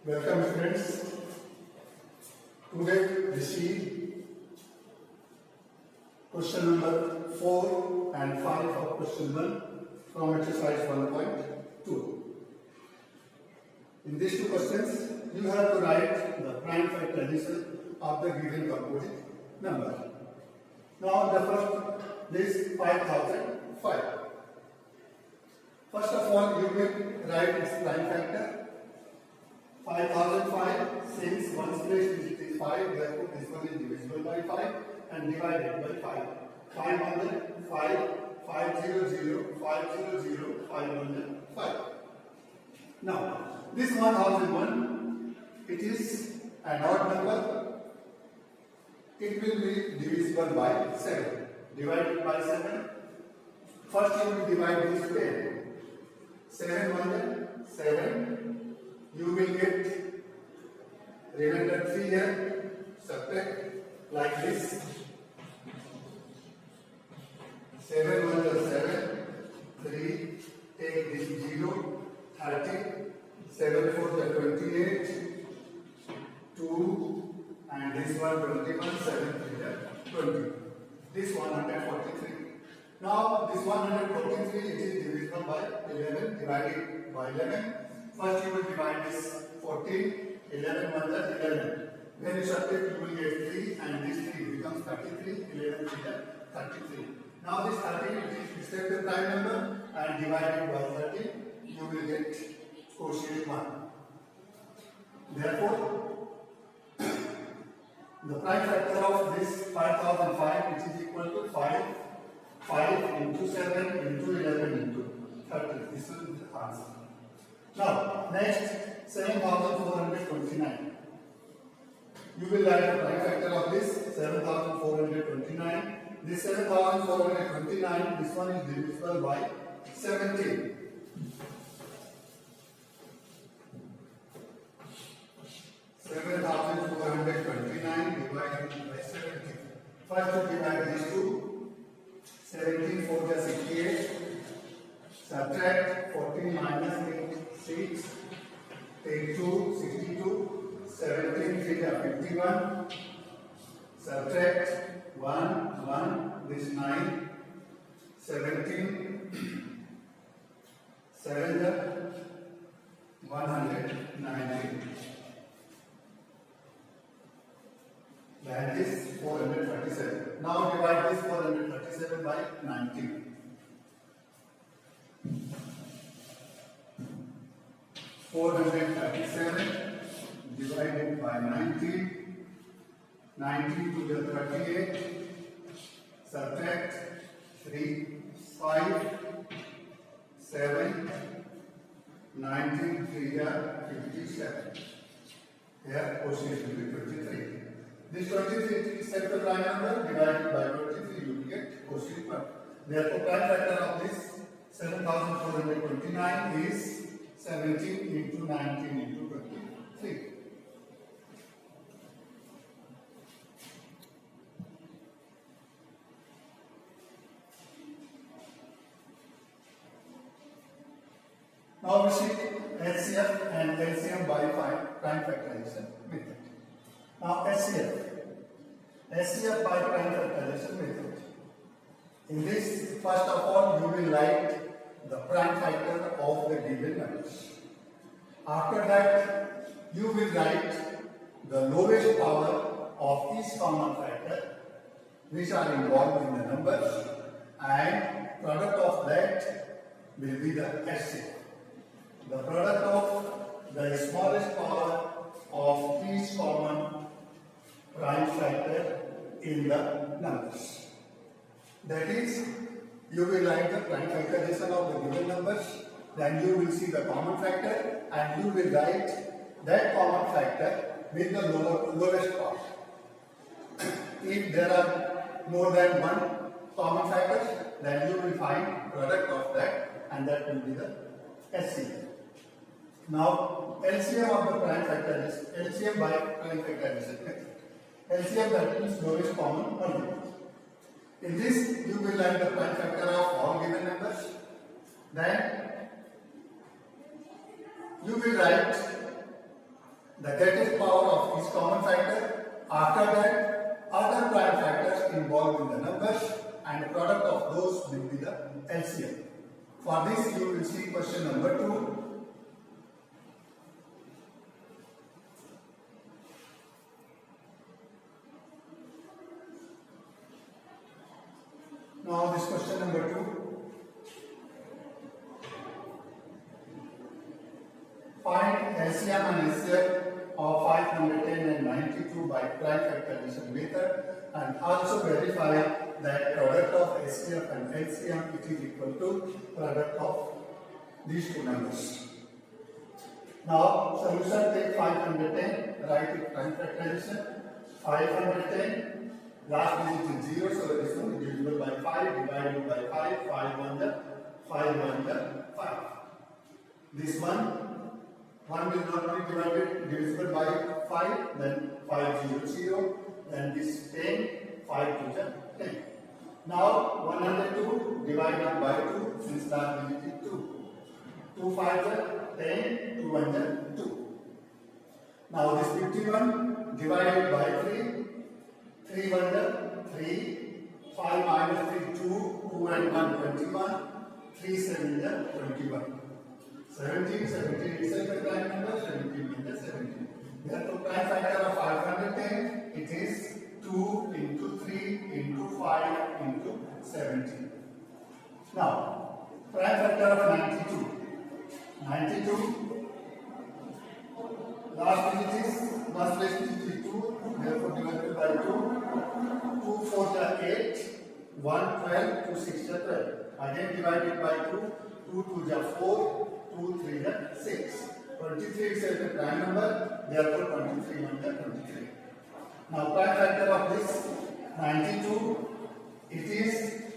Welcome friends. Today we see question number 4 and 5 of question 1 from exercise 1.2. In these two questions, you have to write the prime factorization of the given composite number. Now the first is 5005. First of all, you will write its prime factor. 5005, since one's place digit is 5, therefore this one is divisible by 5 and divided by 5. 500, 5, 500, 500, 505. Now, this 1001, it is an odd number. It will be divisible by 7. Divided by 7. First you will divide this 10. 7 1 7. You will get remainder 3 here, subtract like this. 7 1 7, 3, take this 0, 30, 7 4 28, 2, and this one 21, 7 3 20. This 143. Now this 143 it is divisible by 11, divided by 11. First you will divide this 14, 11 1 11. When you subtract you will get 3 and this 3 becomes 33, 11 3 33. Now this 30 is take the prime number and divided by 30, you will get quotient 1. Therefore, the prime factor of this 5005 which is equal to 5 into 7 into 11 into 30. This is the answer. Now, next 7429. You will write the prime factor of this 7429. This 7429, this one is divisible by 17. Divided by 17. First to divide these two. 17 4 is 68. Subtract 14 minus 8, 6. Take 2, 62. 17 3 is 51. Subtract 1, 1. This 9. 17. 7 is 119. That is 437. Now divide this 437 by 19. 437 divided by 19. 19 to the 38. Subtract 3, 5, 7. 19 3 are 57. Here quotient will be 23. This 23 is set the prime number, divided by 23 you will get quotient 1. Therefore, prime factor of this 7429 is 17 into 19 into 23. Now we see HCF and LCM by prime factorization method. Now HCF by prime factorization method. In this, first of all, you will write the prime factor of the given numbers. After that, you will write the lowest power of each common factor which are involved in the numbers, and product of that will be the HCF. The product of the smallest power of each common prime factor in the numbers. That is, you will write the prime factorization of the given numbers, then you will see the common factor and you will write that common factor with the lowest power. If there are more than one common factor, then you will find product of that and that will be the HCF. Now, LCM of the prime factor is LCM by prime factorization method. LCM, that means lowest common multiple. In this, you will write the prime factor of all given numbers. Then you will write the greatest power of each common factor. After that, other prime factors involved in the numbers, and the product of those will be the LCM. For this, you will see question number 2. Now, this question number 2. Find LCM and HCF of 510 and 92 by prime factor addition method, and also verify that product of HCF and LCM it is equal to product of these two numbers. Now, solution, take 510, write it prime factor addition. 510, last digit is 0, so this one is divisible by 5, divided by 5, 5 1 5. This one will not be divisible by 5, then 5 0 0, then this 10, 5 2 10. Now 102 divided by 2, since last digit is 2. 2 5 10, 2 1 2. Now this 51 divided by 3, 3 1 3, 5 minus 3 2, 2 and 1 21, 3 7 21. 17 itself a prime number, 17 is 17. Therefore, prime factor of 510, it is 2 into 3 into 5 into 17. Now, prime factor of 92. 92, last digit is, last place digit is 2, therefore divided by 2. 2 4 are 8, 1 12, 2 6 are 12. Again divided by 2, 2 2 are 4. 2 3 are 6. 23 is a prime number, therefore 23 1 are 23. Now prime factor of this 92, it is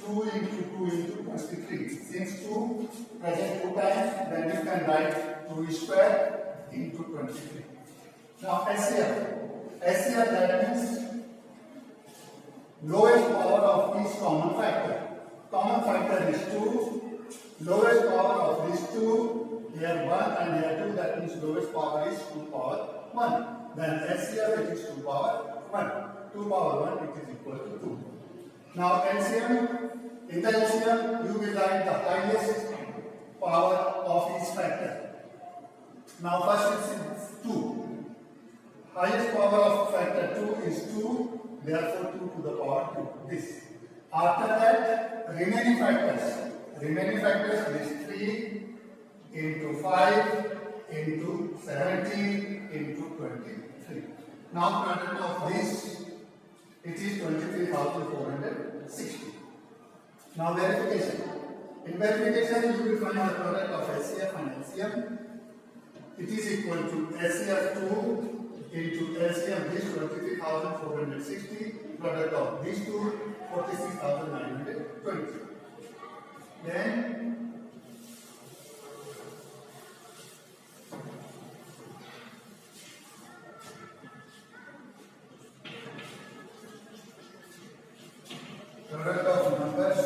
2 into 2 into 23. Since 2 present 2 times, then you can write 2 square into 23. Now SCF, that means lowest power of each common factor. Common factor is 2, lowest power of these 2. Here 1 and here 2, that means lowest power is 2 power 1. Then LCM it is 2 power 1. 2 power 1 it is equal to 2. Now LCM, in the LCM you will write the highest power of each factor. Now first is 2. Highest power of factor 2 is 2, therefore 2 to the power 2. This. After that, remaining factors is 3 into 5 into 17 into 23. Now product of this, it is 23,460. Now verification. In verification you will find the product of SCF and LCM. It is equal to SCF 2 into LCM this 23,460. Product of these two 46,920. Then product of numbers,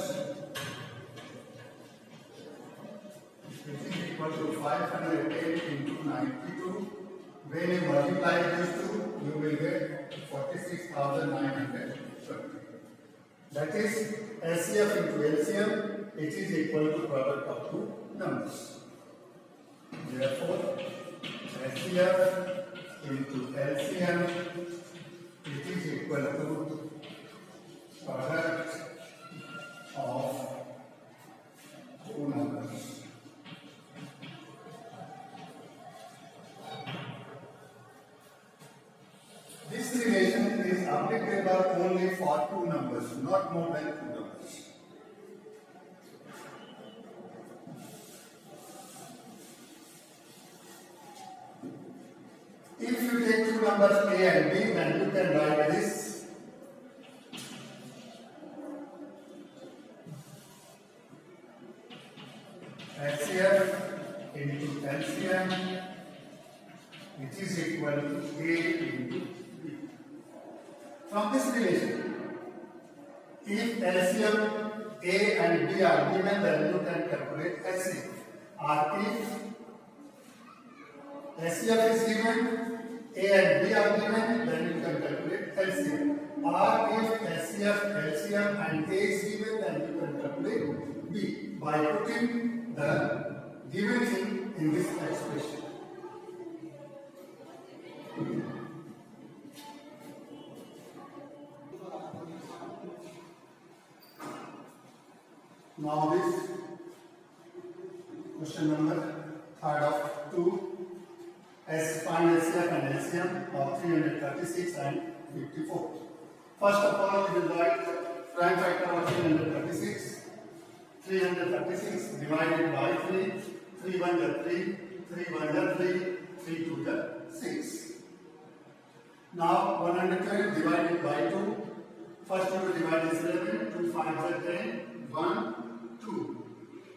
which is equal to 508 into 92. When you multiply these two, you will get 46,920. That is SCF into LCM, it is equal to product of two numbers. Therefore, SCF into LCM, it is equal to product of two numbers. This relation is applicable only for two numbers, not more than two numbers. If you take two numbers A and B, then you can write this HCF into LCM, which is equal to A into B. From this relation, if LCM A and B are given, then you can calculate HCF. Or if SCF is given, A and B are given, then you can calculate LCM. Or if SCF, LCM and A is given, then you can calculate B by putting the given thing in this expression. Now this question number third of 2. As find SCF and LCM of 336 and 54. First of all, we will write prime factor of 336. 336 divided by 3. 3 1 is 3. 3 1 is 3. 3 2 is 6. Now 112 divided by 2. First you will divide is 11. 2 5 is 10. 1 2.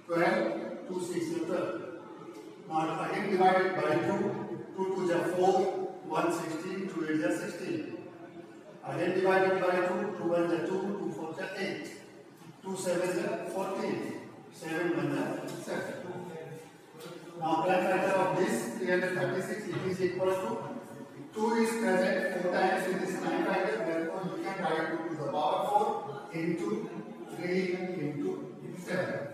12. 2 6 is 12. Now again divided by 2. 2 2 is 4, 1 16, 2 8 is 16. Again divided by 2, 2 1 is 2, 2 4 is 8, 2 7 is 14, 7 1 is 7. Now prime factor of this 336, it is equal to 2 is present 4 times in this prime factor, therefore you can write 2 to the power 4 into 3 into 7.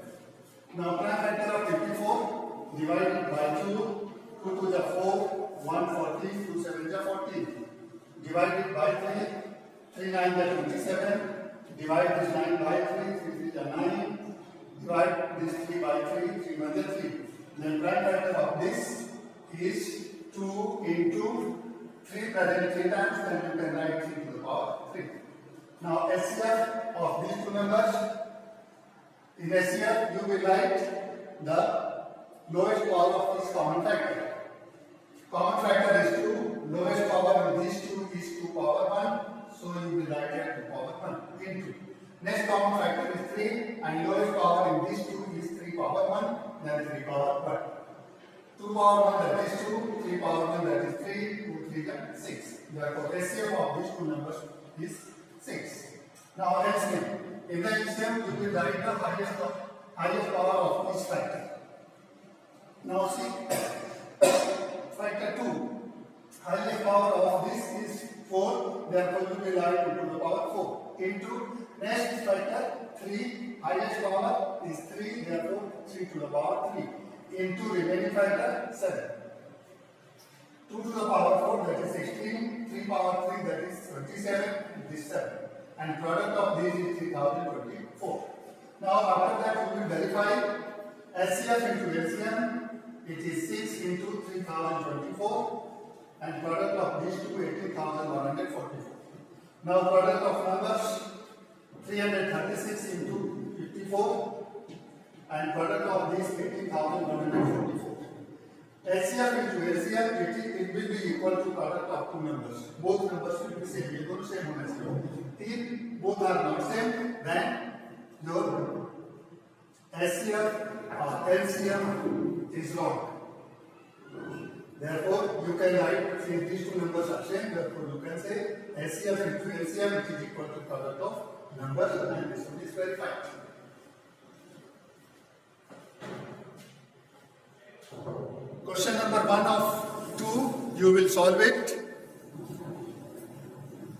Now prime factor of 54 divided by 2. 2 to the 4, 1 14, 2 7 is 14. Divided by 3, 3 9 is 27. Divide this 9 by 3, 3 3 is 9. Divide this 3 by 3, 3 1 is 3. Then prime factor of this is 2 into 3 present 3 times, then you can write 3 to the power 3. Now SCF of these two numbers, in SCF you will write the lowest power of this common factor. Common factor is 2, lowest power of these two is 2 power 1, so you will write it 2 power 1 into. Next common factor is 3 and lowest power in these two is 3 power 1, then 3 power 1. 2 power 1 that is 2, 3 power 1 that is 3, 2 3 is 6. Therefore SCF of these two numbers is 6. Now LCM. In the LCM you will write the highest power of each factor. Now see, factor 2, highest power of this is 4, therefore you will write 2 to the power 4 into next factor 3, highest power is 3, therefore 3 to the power 3 into remaining factor 7. 2 to the power 4 that is 16, 3 power 3 that is 27, this 7 and product of these is 3024. Now after that we will verify SCF into LCM. It is 6 into 3024 and product of these two 18,144. Now product of numbers 336 into 54 and product of these 18,144. SCF into LCM it will be equal to product of two numbers. Both numbers will be same. You don't same hoना चाहिए. If both are not same, then your SCF or LCM is wrong. Therefore, you can write, since these two numbers are same, therefore you can say SCF into LCM is equal to product of numbers and this one is verified. Question number 1 of 2, you will solve it.